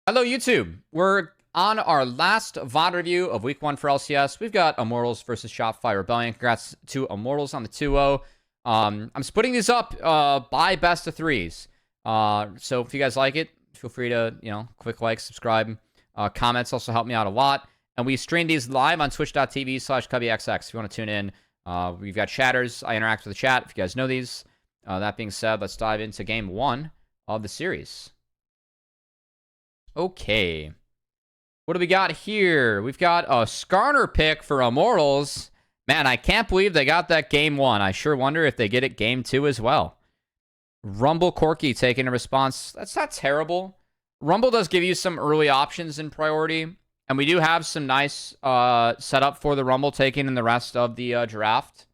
Hello, YouTube. We're on our last VoD review of Week 1 for LCS. We've got Immortals versus Shopify Rebellion. Congrats to Immortals on the 2-0. I'm splitting these up by best of threes. So if you guys like it, feel free to, quick like, subscribe. Comments also help me out a lot. And we stream these live on twitch.tv/CubbyXX. If you want to tune in, we've got chatters. I interact with the chat if you guys know these. That being said, let's dive into game 1 of the series. Okay. What do we got here? We've got a Skarner pick for Immortals. Man, I can't believe they got that game 1. I sure wonder if they get it game 2 as well. Rumble Corky taking a response. That's not terrible. Rumble does give you some early options in priority. And we do have some nice setup for the Rumble taking in the rest of the draft.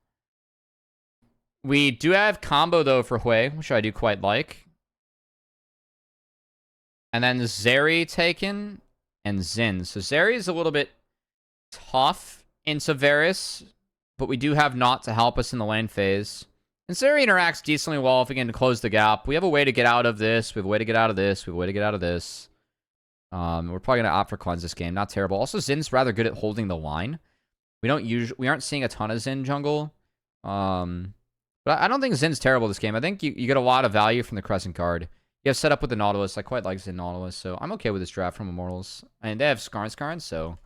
We do have combo, though, for Hui, which I do quite like. And then Zeri taken and Xin. So Zeri is a little bit tough into Varus, but we do have Not to help us in the lane phase. And Zeri interacts decently well if we can close the gap. We have a way to get out of this. We have a way to get out of this. We have a way to get out of this. We're probably going to opt for Cleanse this game. Not terrible. Also, Xin's rather good at holding the line. We aren't seeing a ton of Xin jungle. But I don't think Xin's terrible this game. I think you get a lot of value from the Crescent card. You have set up with the Nautilus. I quite like Xin Nautilus, so I'm okay with this draft from Immortals. And they have Skarn, so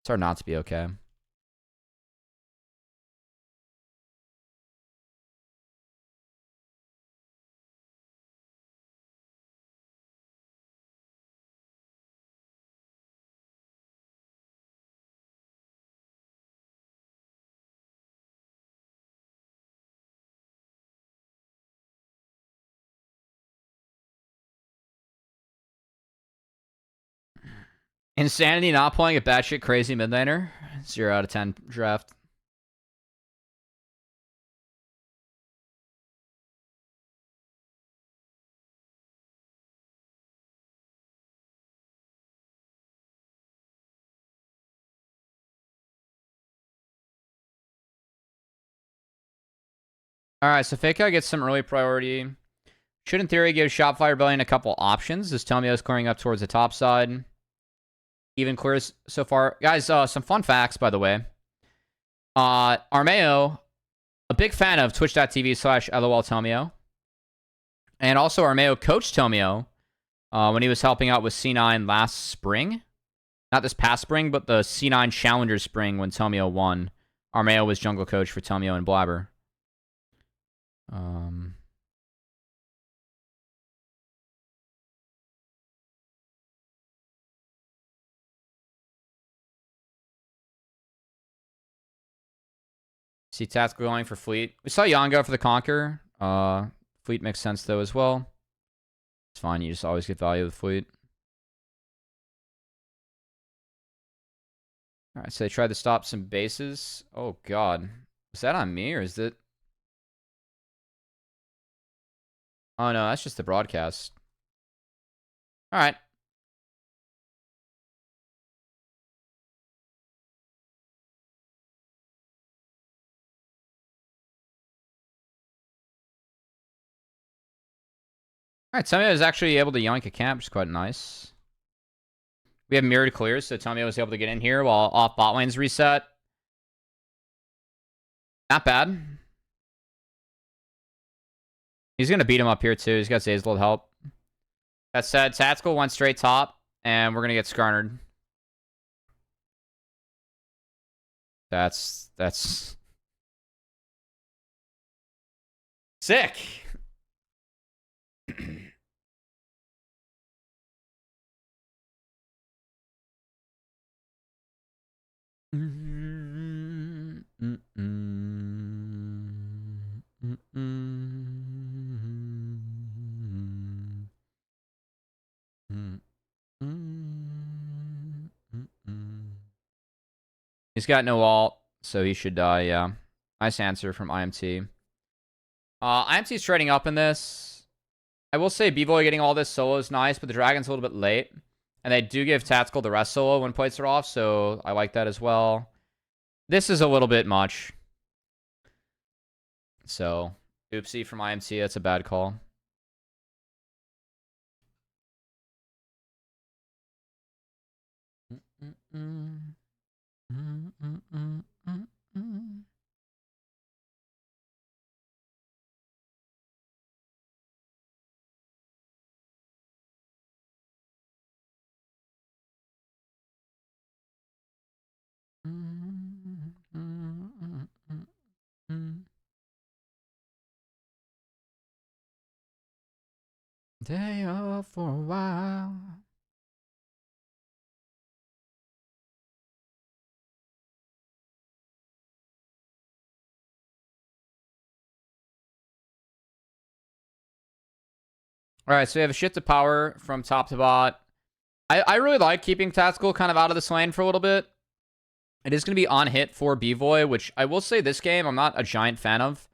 it's hard not to be okay. Insanity not playing a batshit crazy midlaner. 0 out of 10 draft. Alright, so Fakeout gets some early priority. Should, in theory, give Shopify Rebellion a couple options. This Tomio is clearing up towards the top side. Even clears so far. Guys, some fun facts, by the way. Armeo, a big fan of twitch.tv/LOL Tomio. And also Armeo coached Tomio when he was helping out with C9 last spring. Not this past spring, but the C9 Challenger spring when Tomio won. Armeo was jungle coach for Tomio and Blabber. See Tactical going for Fleet. We saw Yon go for the Conquer. Fleet makes sense, though, as well. It's fine. You just always get value with Fleet. Alright, so they tried to stop some bases. Oh, God. Is that on me, or is it... Oh, no, that's just the broadcast. Alright. Alright, Tomio is actually able to yoink a camp, which is quite nice. We have mirrored clears, so Tomio was able to get in here while off bot lane's reset. Not bad. He's going to beat him up here, too. He's got Zay's little help. That said, Tactical went straight top, and we're going to get Skarnered. That's sick. He's got no ult, so he should die, yeah. Nice answer from IMT. IMT's trading up in this. I will say B-Boy getting all this solo is nice, but the Dragon's a little bit late. And they do give Tactical the rest solo when plates are off, so I like that as well. This is a little bit much. So, oopsie from IMT. That's a bad call. Day off for a while. All right, so we have a shift to power from top to bot. I really like keeping Tactical kind of out of this lane for a little bit. It is going to be on hit for B-Boy, which I will say this game I'm not a giant fan of.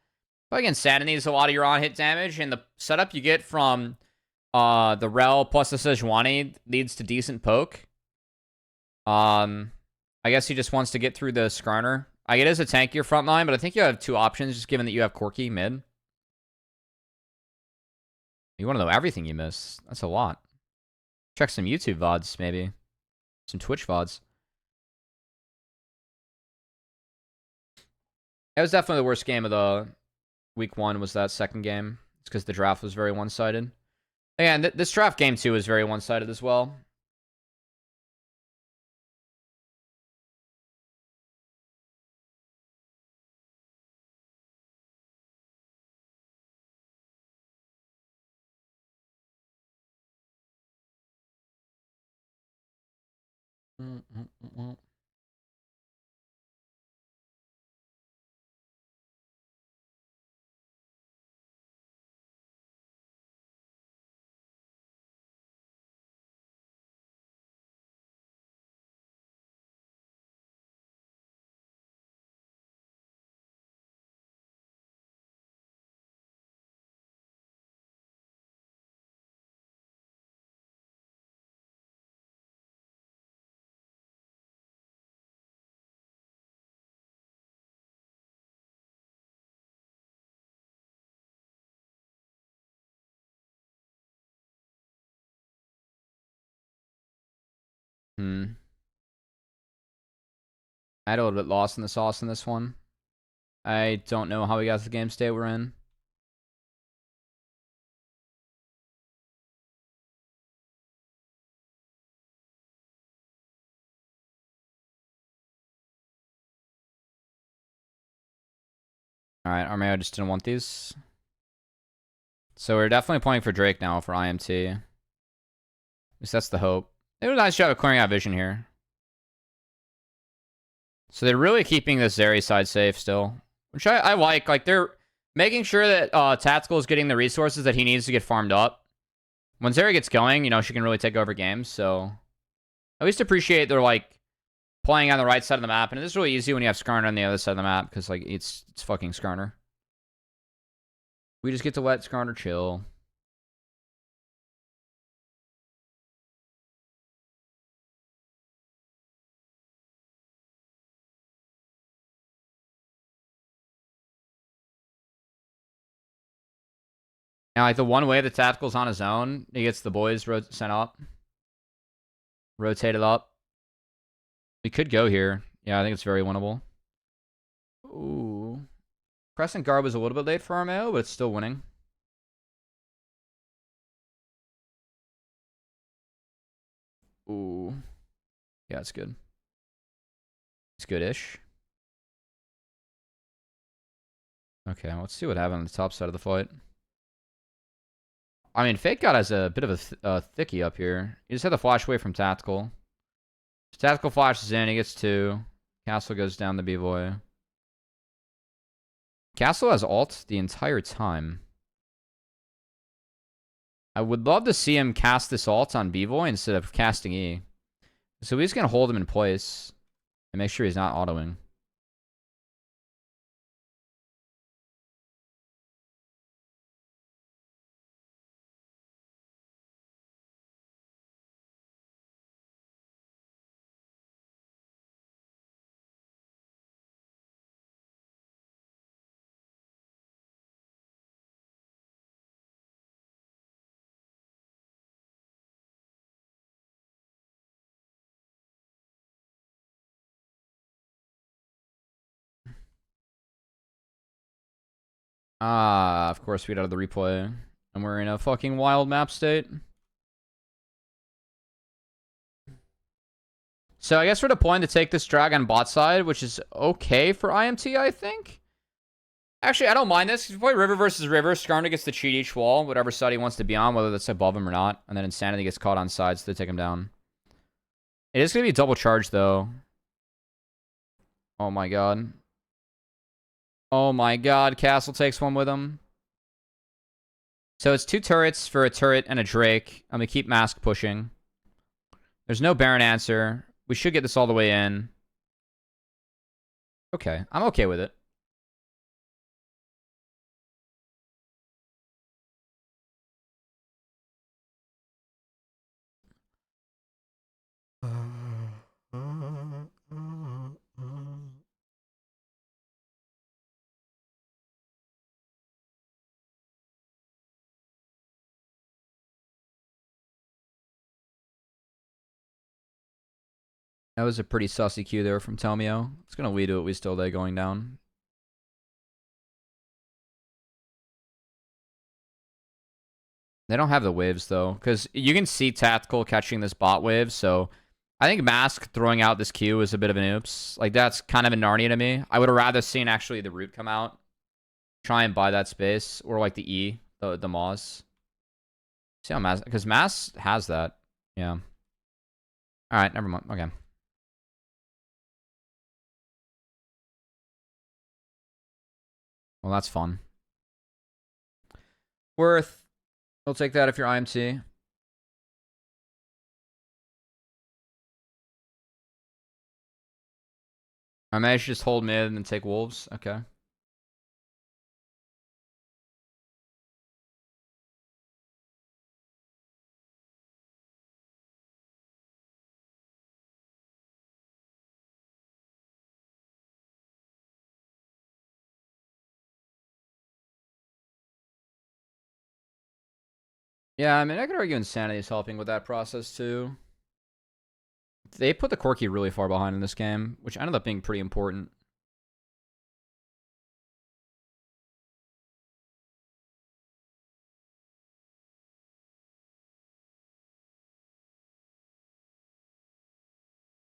But again, Insanity is a lot of your on hit damage, and the setup you get from the Rel plus the Sejuani leads to decent poke. I guess he just wants to get through the Skarner. It is a tankier front line, but I think you have two options, just given that you have Corki mid. You want to know everything you miss. That's a lot. Check some YouTube VoDs, maybe. Some Twitch VoDs. It was definitely the worst game of the week one, was that second game. It's because the draft was very one-sided. Again, this draft game two is very one-sided as well. I had a little bit lost in the sauce in this one. I don't know how we got to the game state we're in. Alright, Armeo just didn't want these. So we're definitely playing for Drake now for IMT. At least that's the hope. They did a nice job of clearing out vision here. So they're really keeping this Zeri side safe still. Which I like. Like, they're making sure that Tactical is getting the resources that he needs to get farmed up. When Zeri gets going, you know, she can really take over games. So at least appreciate they're, like, playing on the right side of the map. And it is really easy when you have Skarner on the other side of the map. Because, like, it's fucking Skarner. We just get to let Skarner chill. And, like, the one way the Tactical's on his own, he gets the boys sent up. Rotated up. We could go here. Yeah, I think it's very winnable. Ooh. Crescent Guard was a little bit late for Armeo, but it's still winning. Ooh. Yeah, it's good. It's good-ish. Okay, let's see what happened on the top side of the fight. I mean, Fake God has a bit of a thickie up here. He just had the flash away from Tactical. Tactical flashes in, he gets 2. Castle goes down the B-Boy. Castle has ult the entire time. I would love to see him cast this ult on B-Boy instead of casting E. So he's going to hold him in place and make sure he's not autoing. Ah, of course we got the replay. And we're in a fucking wild map state. So I guess we're deploying to take this drag on bot side, which is okay for IMT, I think. Actually, I don't mind this. If we play river versus river, Skarner gets to cheat each wall, whatever side he wants to be on, whether that's above him or not. And then Insanity gets caught on sides to take him down. It is going to be a double charge, though. Oh my god. Oh my god, Castle takes one with him. So it's 2 turrets for a turret and a Drake. I'm going to keep Mask pushing. There's no Baron answer. We should get this all the way in. Okay, I'm okay with it. That was a pretty sussy Q there from Tomio. It's going to lead to at least still day going down. They don't have the waves, though, because you can see Tactical catching this bot wave, so I think Mask throwing out this Q is a bit of an oops. Like, that's kind of a Narnia to me. I would have rather seen, actually, the root come out. Try and buy that space, or, like, the E, the Moz. See how Mask... Because Mask has that. Yeah. Alright, never mind. Okay. Well, that's fun. Worth. We'll take that if you're IMT. I may just hold mid and then take wolves. Okay. Yeah, I mean, I could argue Insanity is helping with that process, too. They put the Corki really far behind in this game, which ended up being pretty important.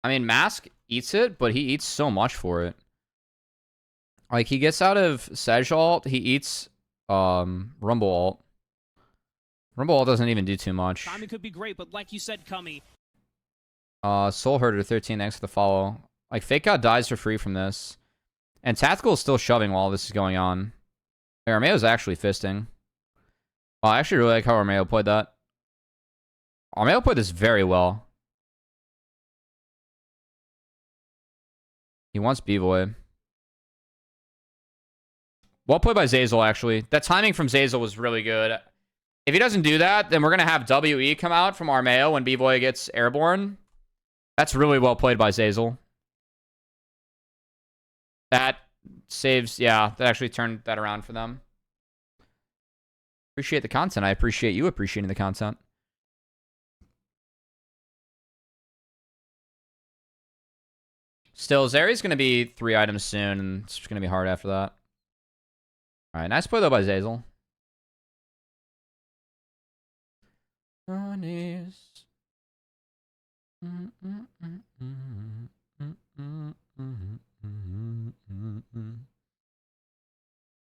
I mean, Mask eats it, but he eats so much for it. Like, he gets out of Sedge ult, he eats Rumble ult. Rumble ult doesn't even do too much. Timing could be great, but like you said, Cummy. Soul Herder 13 next to the follow. Like, Fake God dies for free from this. And Tactical is still shoving while this is going on. Armeo's actually fisting. Oh, I actually really like how Armeo played that. Armeo played this very well. He wants B-Boy. Well played by Zazel, actually. That timing from Zazel was really good. If he doesn't do that, then we're going to have WE come out from Armeo when B-Boy gets airborne. That's really well played by Zazel. That saves... Yeah, that actually turned that around for them. Appreciate the content. I appreciate you appreciating the content. Still, Zeri's going to be 3 items soon, and it's going to be hard after that. Alright, nice play though by Zazel.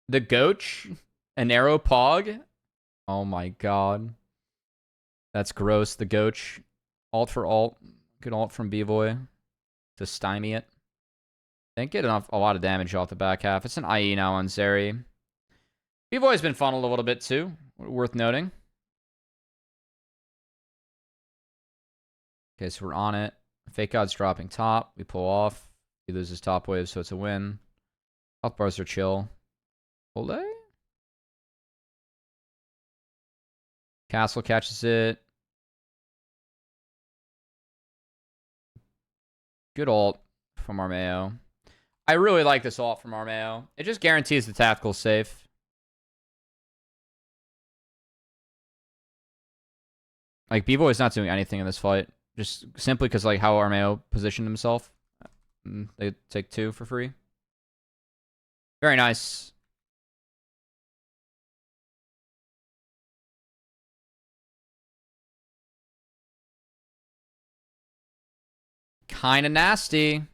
The Goach? An arrow pog? Oh my god. That's gross. The Goach. Alt for alt. Good alt from B-Boy to stymie it. Didn't get a lot of damage off the back half. It's an IE now on Zeri. B-Boy's been funneled a little bit too. Worth noting. Okay, so we're on it. Fake God's dropping top. We pull off. He loses top wave, so it's a win. Health bars are chill. Ole? Castle catches it. Good ult from Armeo. I really like this ult from Armeo. It just guarantees the tactical safe. Like, B-Boy's not doing anything in this fight. Just simply because, like, how Armeo positioned himself. They take 2 for free. Very nice. Kinda nasty.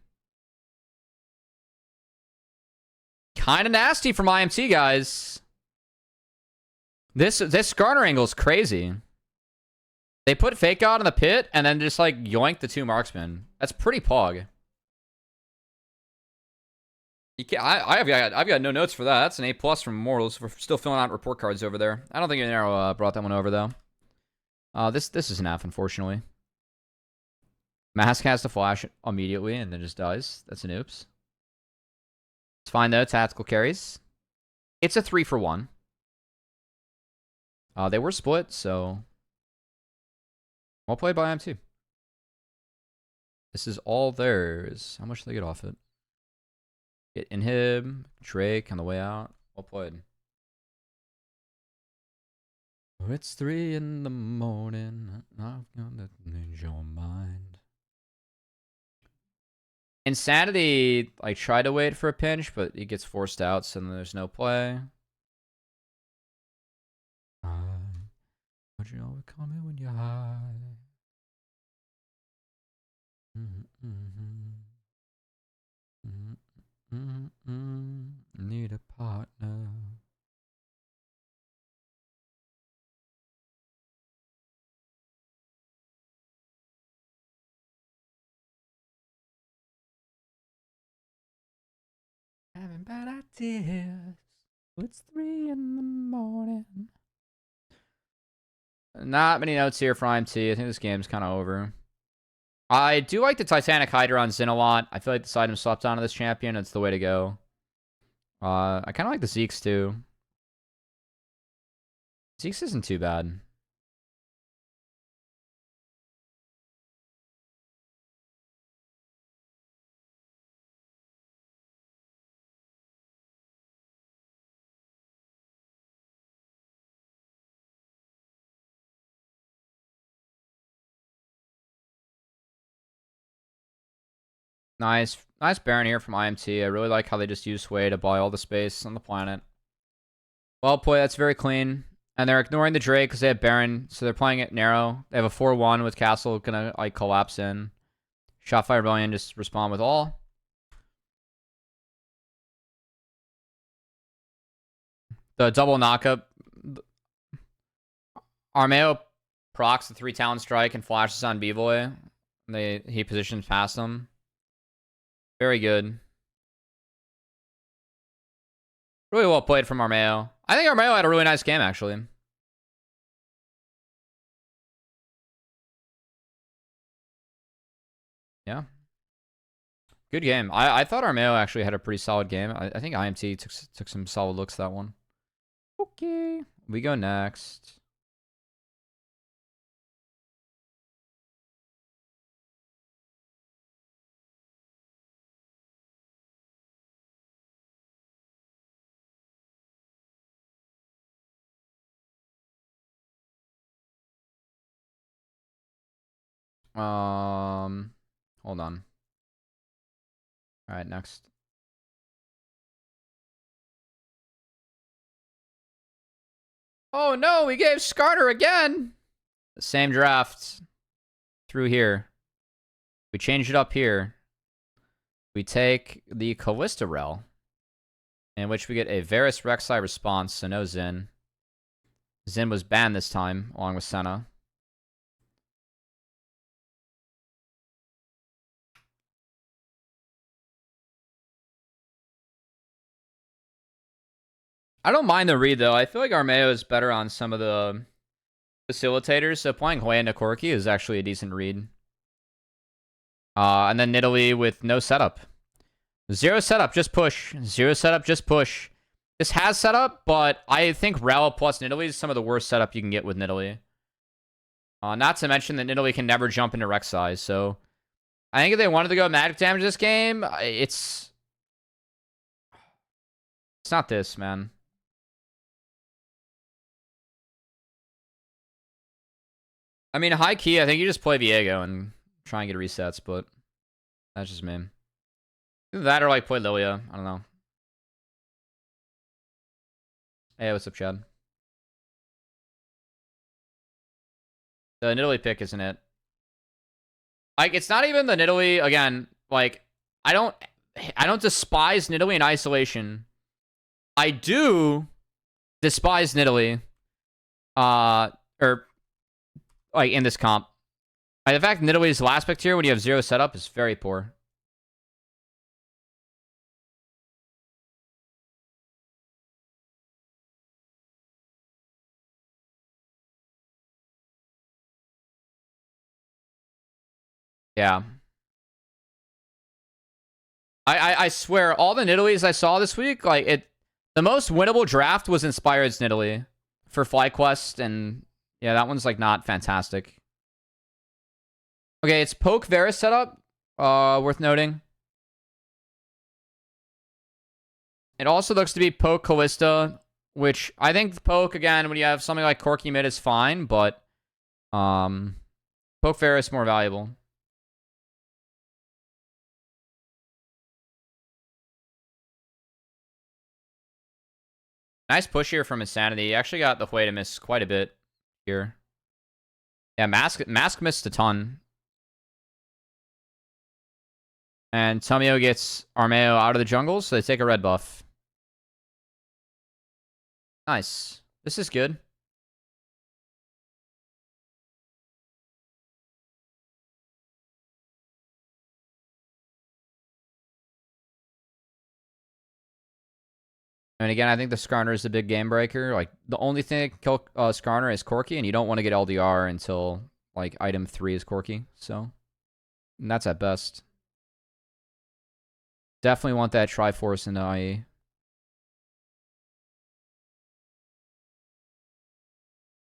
Kinda nasty from IMT, guys. This Garner angle is crazy. They put Fake God in the pit and then just like yoink the 2 marksmen. That's pretty pog. You can't, I've got no notes for that. That's an A+ from Immortals. We're still filling out report cards over there. I don't think Nero brought that one over though. This is an F, unfortunately. Mask has to flash immediately and then just dies. That's an oops. It's fine though. Tactical carries. It's a 3 for 1. They were split, so well played by M2. This is all theirs. How much do they get off it? Get inhib, Drake on the way out. Well played. Oh, it's 3 in the morning. I've got to change your mind. Insanity, like, tried to wait for a pinch, but he gets forced out, so then there's no play. But you know it coming when you're high. Need a partner. Having bad ideas. It's 3 in the morning. Not many notes here for IMT. I think this game's kind of over. I do like the Titanic Hydra on Zin a lot. I feel like this item slept on this champion. It's the way to go. I kind of like the Zeke's too. Zeke's isn't too bad. Nice Baron here from IMT. I really like how they just use Sway to buy all the space on the planet. Well played. That's very clean. And they're ignoring the Drake because they have Baron, so they're playing it narrow. They have a 4-1 with Castle gonna like collapse in. Shotfire Rebellion just respond with all. The double knockup. Armeo procs the 3 talent strike and flashes on B-Boy. He positions past them. Very good. Really well played from Armeo. I think Armeo had a really nice game, actually. Yeah. Good game. I thought Armeo actually had a pretty solid game. I think IMT took some solid looks that one. Okay. We go next. Hold on. All right, next. Oh no, we gave Scarter again. The same draft through here. We changed it up here. We take the Callista Rel, in which we get a Varus Rek'Sai response, so no Zin. Zin was banned this time, along with Senna. I don't mind the read, though. I feel like Armeo is better on some of the facilitators, so playing Hoi into Corki is actually a decent read. And then Nidalee with no setup. 0 setup, just push. 0 setup, just push. This has setup, but I think Rel plus Nidalee is some of the worst setup you can get with Nidalee. Not to mention that Nidalee can never jump into Rek'Sai, so I think if they wanted to go magic damage this game, it's not this, man. I mean, high key, I think you just play Viego and try and get resets, but that's just me. Either that or like play Lilia. I don't know. Hey, what's up, Chad? The Nidalee pick isn't it. Like, it's not even the Nidalee, again, like, I don't despise Nidalee in isolation. I do despise Nidalee, or, like, in this comp. Like, the fact Nidalee's last pick tier when you have 0 setup is very poor. Yeah. I swear, all the Nidalees I saw this week, like, the most winnable draft was Inspired's Nidalee for FlyQuest, and yeah, that one's, like, not fantastic. Okay, it's Poke Varus setup, worth noting. It also looks to be Poke Callista, which I think Poke, again, when you have something like Corki mid is fine, but Poke Varus more valuable. Nice push here from Insanity. He actually got the way to miss quite a bit here. Yeah, Mask missed a ton. And Tomio gets Armeo out of the jungle, so they take a red buff. Nice. This is good. And again, I think the Skarner is the big game breaker. Like, the only thing that can kill Skarner is Corki, and you don't want to get LDR until, like, item 3 is Corki. So, and that's at best. Definitely want that Triforce in the IE.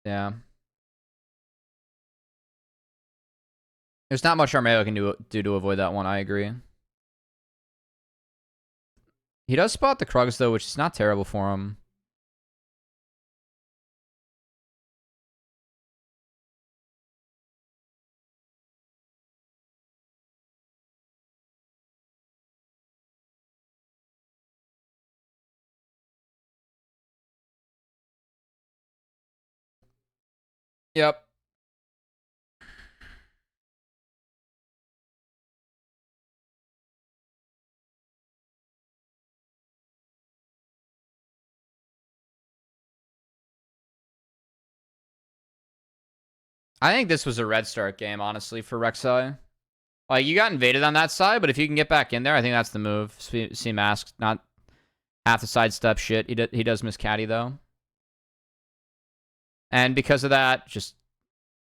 Yeah. There's not much Armeo can do to avoid that one, I agree. He does spot the Krugs, though, which is not terrible for him. Yep. I think this was a red start game, honestly, for Rek'Sai. Like, you got invaded on that side, but if you can get back in there, I think that's the move. See Mask, not half the sidestep shit. He does miss Caddy, though. And because of that, just...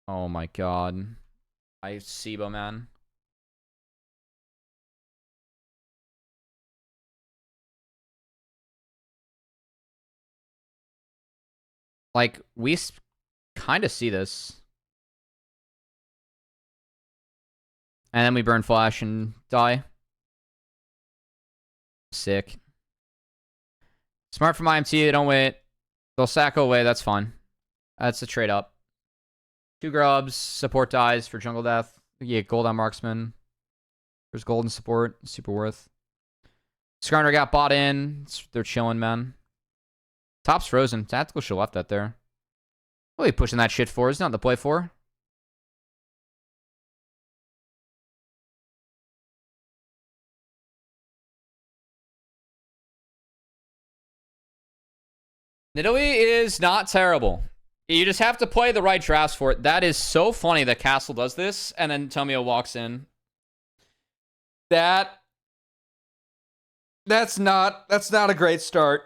Oh my god. Sibo, man. Like, we kind of see this. And then we burn Flash and die. Sick. Smart from IMT, they don't wait. They'll Sacco away, that's fine. That's a trade up. 2 grubs, support dies for jungle death. You get gold on marksman. There's golden support, super worth. Skarner got bought in. They're chilling, man. Top's frozen. Tactical should have left that there. What are we pushing that shit for? It's not the play for. Nidalee is not terrible. You just have to play the right drafts for it. That is so funny that Castle does this, and then Tomio walks in. That's not a great start.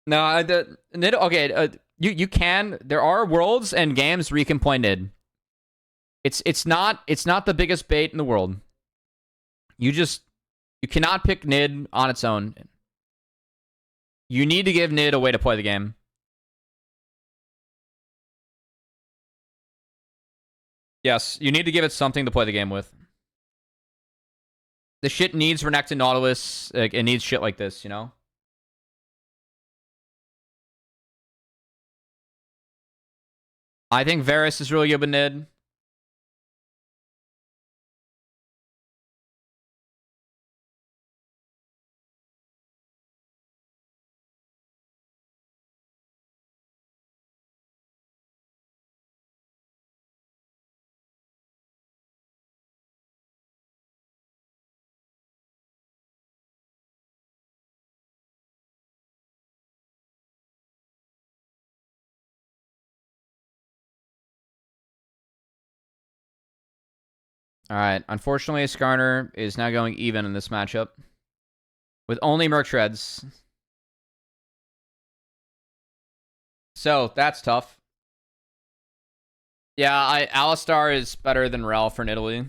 No, okay. You can. There are worlds and games where you can play Nid. It's not the biggest bait in the world. You cannot pick Nid on its own. You need to give Nid a way to play the game. Yes, you need to give it something to play the game with. The shit needs Renekton Nautilus. Like, it needs shit like this, you know? I think Varus is really good with Nid. All right. Unfortunately, Skarner is now going even in this matchup with only Merc Treads. So that's tough. Yeah, Alistar is better than Rel for Nidalee.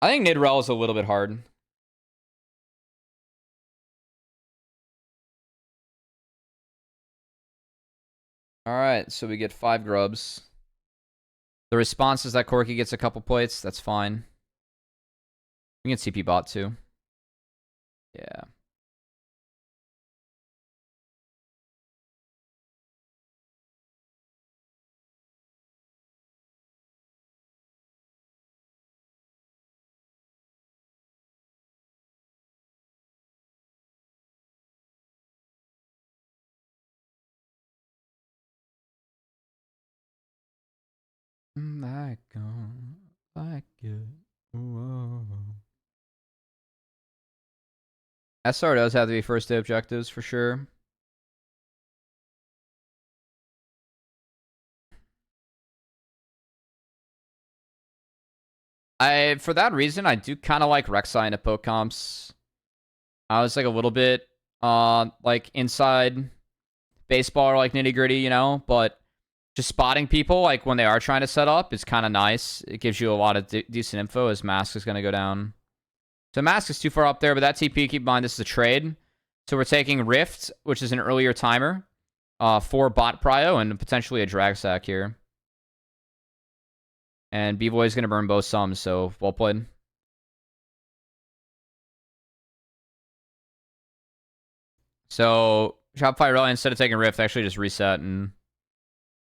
I think Nidrel is a little bit hard. All right, so we get 5 grubs. The response is that Corki gets a couple plates. That's fine. We can CP bot too. Yeah. Like it. Whoa. SR does have to be first day objectives for sure. For that reason, I do kind of like Rek'Sai at poke comps. I was like a little bit like inside baseball or like nitty gritty, you know, but just spotting people like when they are trying to set up is kind of nice. It gives you a lot of decent info as Mask is going to go down. So Mask is too far up there, but that TP, keep in mind, this is a trade. So we're taking Rift, which is an earlier timer, for bot prio and potentially a drag sack here. And B-Boy is going to burn both sums, so well played. So Shopify really, instead of taking Rift, actually just reset and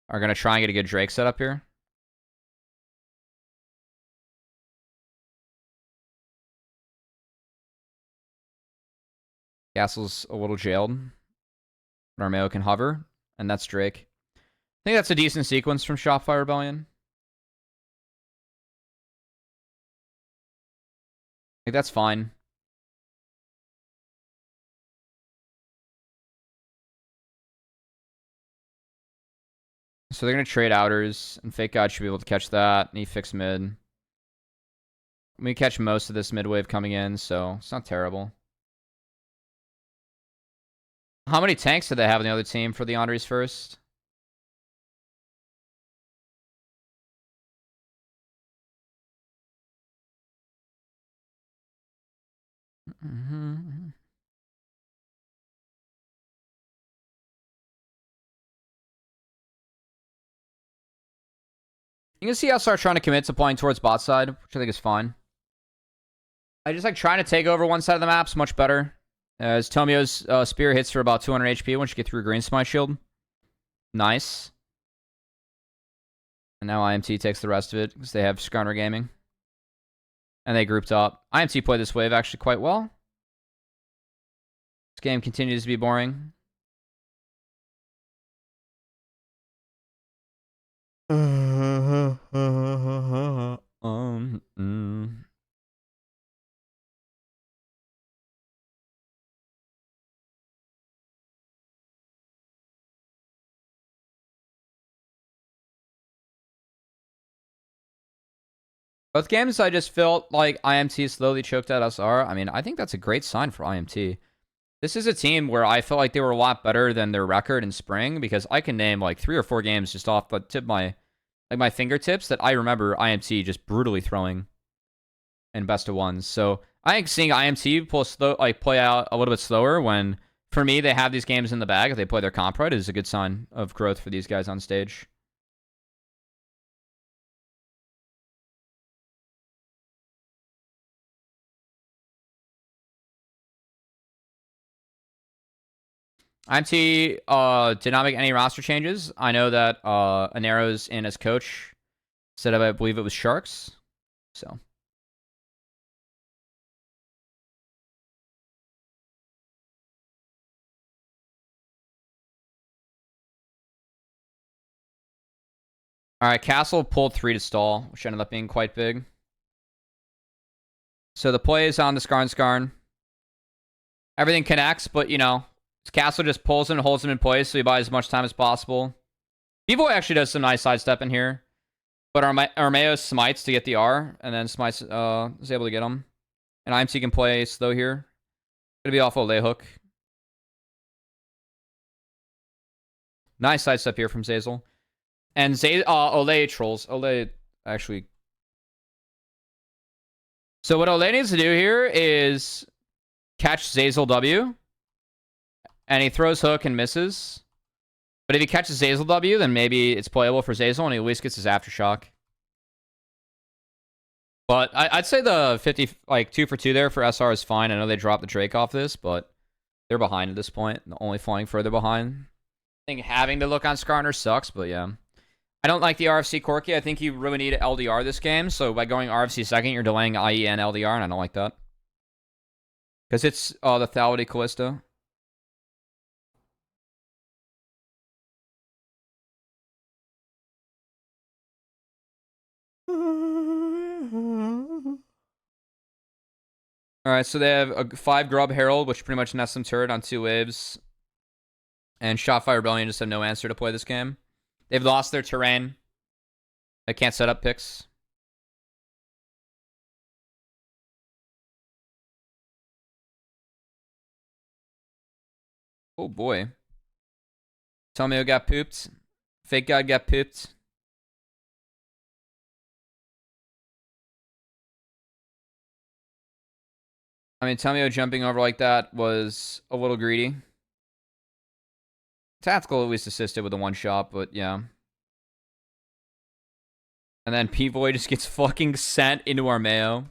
are going to try and get a good Drake set up here. Castle's a little jailed. Armeo can hover, and that's Drake. I think that's a decent sequence from Shopify Rebellion. I think that's fine. So they're going to trade outers, and Fake God should be able to catch that, and he fixed mid. We catch most of this mid wave coming in, so it's not terrible. How many tanks do they have on the other team for the Andres first? You can see I start trying to commit to playing towards bot side, which I think is fine. I just like trying to take over one side of the map's much better. As Tomio's spear hits for about 200 HP once you get through Green Smite Shield. Nice. And now IMT takes the rest of it because they have Skarner Gaming. And they grouped up. IMT played this wave actually quite well. This game continues to be boring. Both games, I just felt like IMT slowly choked out SR. I mean, I think that's a great sign for IMT. This is a team where I felt like they were a lot better than their record in spring because I can name like 3 or 4 games just off the tip of my fingertips that I remember IMT just brutally throwing in best of ones. So I think seeing IMT play out a little bit slower when, for me, they have these games in the bag, if they play their comp right, is a good sign of growth for these guys on stage. IMT did not make any roster changes. I know that Anero's in as coach instead of, I believe it was Sharks. So. All right, Castle pulled 3 to stall, which ended up being quite big. So the play is on the Skarn. Everything connects, but, you know, Castle just pulls him and holds him in place, so he buys as much time as possible. B-Boy actually does some nice sidestep in here. But Armeo smites to get the R, and then smites is able to get him. And IMT can play slow here. Gonna be off Olay hook. Nice sidestep here from Zazel. And Olay trolls. Olay actually. So what Olay needs to do here is catch Zazel W. And he throws hook and misses. But if he catches Zazel W, then maybe it's playable for Zazel, and he at least gets his aftershock. But I'd say the 50, like 2 for 2 there for SR is fine. I know they dropped the Drake off this, but they're behind at this point. Only falling further behind. I think having to look on Skarner sucks, but yeah. I don't like the RFC Corki. I think you really need LDR this game. So by going RFC second, you're delaying IE and LDR, and I don't like that. Because it's the Thality Callista. Alright, so they have a 5 Grub Herald, which pretty much nests some turret on 2 waves. And Shotfire Rebellion just have no answer to play this game. They've lost their terrain. They can't set up picks. Oh boy. Tomio got pooped. Fake God got pooped. I mean, Tomio jumping over like that was a little greedy. Tactical at least assisted with the one shot, but yeah. And then P-Void just gets fucking sent into Armeo.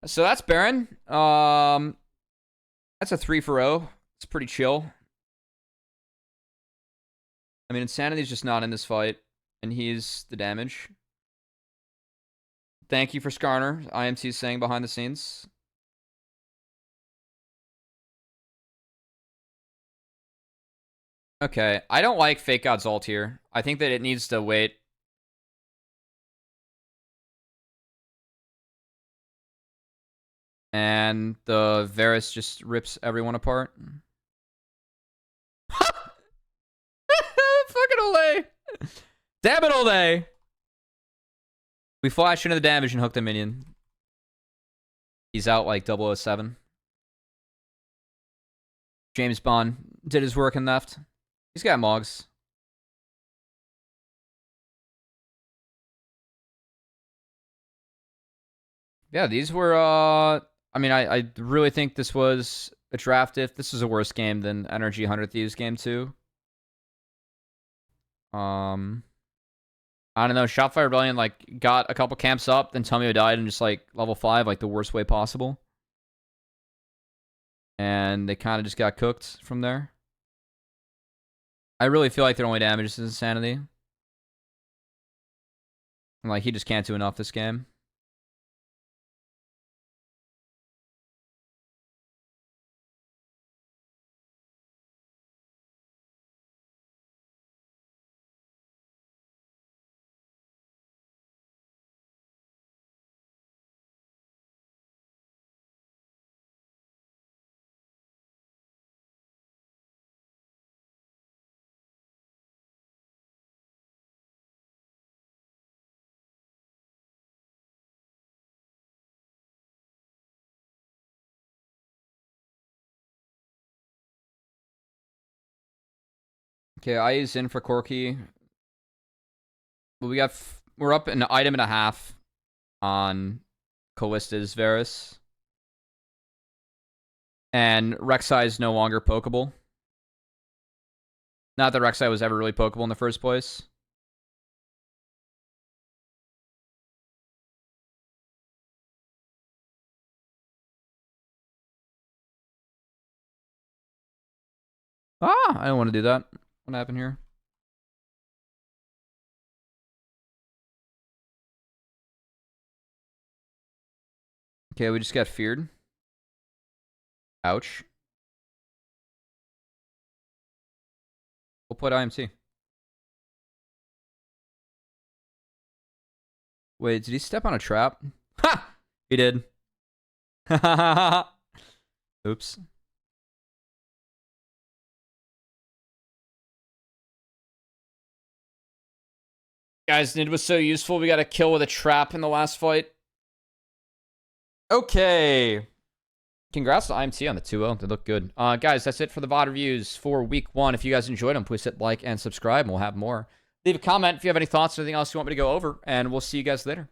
So that's Baron. That's a 3-for-0. It's pretty chill. I mean, Insanity's just not in this fight, and he's the damage. Thank you for Skarner. IMT saying behind the scenes. Okay, I don't like Fake God's ult here. I think that it needs to wait. And the Varus just rips everyone apart. Fucking Olay. Damn it, Olay. We flash into the damage and hook the minion. He's out like 007. James Bond did his work and left. He's got Mogs. Yeah, these were, I mean, I really think this was a draft if. This was a worse game than Energy 100 Thieves game 2. I don't know. Shotfire Rebellion, like, got a couple camps up, then Tomio died in just, like, level 5, like, the worst way possible. And they kind of just got cooked from there. I really feel like their only damage is Insanity. And, like, he just can't do enough this game. Okay, I is in for Corki. But we're up an item and a half on Callista's Varus. And Rek'Sai is no longer pokeable. Not that Rek'Sai was ever really pokeable in the first place. I don't want to do that. What happened here? Okay, we just got feared. Ouch. We'll put IMT. Wait, did he step on a trap? Ha! He did. Oops. Guys, Nid was so useful. We got a kill with a trap in the last fight. Okay. Congrats to IMT on the 2-0. They look good. Guys, that's it for the VoD reviews for week 1. If you guys enjoyed them, please hit like and subscribe, and we'll have more. Leave a comment if you have any thoughts or anything else you want me to go over, and we'll see you guys later.